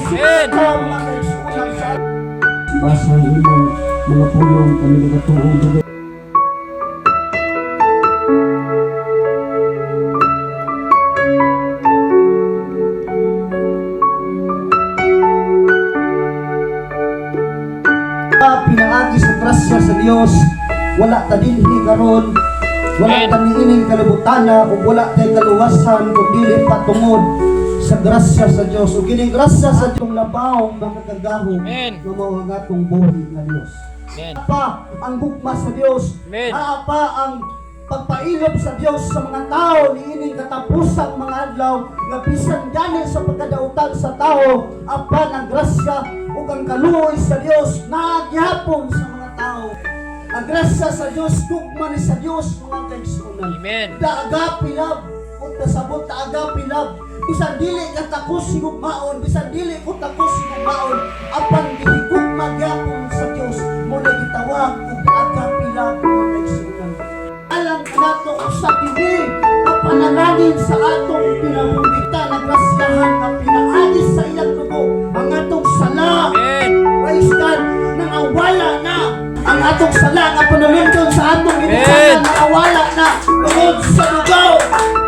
Resulta mga kaigsunan sa basa ang imong mga pulong kami nagatuong dugay. Pinaagi sa grasya sa Dios, wala ta dinhi karon, wala ta niining kalibutana ug wala tay kaluwasan kundi patungod sa grasya sa Dios. Ug kining grasya sa Dios labaw makagagahom nga mao ang atong buhi nga Dios. Pa ang gugma sa Dios, pa ang pagpailog sa Dios sa mga tao niining katapusang mga adlaw nga bisan gani sa pagkadaotan sa tao, apan ang grasya ug ang kaluoy sa Dios nagyapon sa mga tao. Ang grasya sa Dios, gugma ni sa Dios mga kaigsunan. Amen. Daagapi love, ug nasabot daagapi love. Bisan dili ka takos sigugmaon, bisan dili ko takos sigugmaon, apan gihigugma gyapon sa Dios mo na gitawag ug daagapi love mga kaigsunan. Alang nato usa kini kapanalangin sa atong pinamumita na grasyahan nga pinaagis sa iyang dugo ang atong sala. Praise God, nangawala na ang atong sala nga panulundon sa atong ginusanan, nangawala na tungod sa lugaw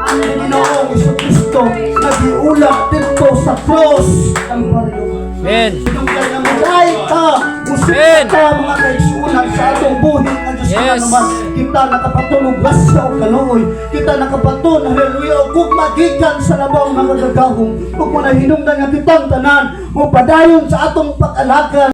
ang Ginoong Jesucristo nagiula dito sa cross ang baryo. Amen. Kaya namuday ka, musik ka mga kaigsunan sa atong buhi nga Diyos na naman. Kita nakapatunog grasya o kaluoy. Kita nakapatunog, haleluya, o gugmagikan sa labaw mga gagahong. Huwag mo na hinungdan nga kitang tanan, mo padayon sa atong pag-alagan.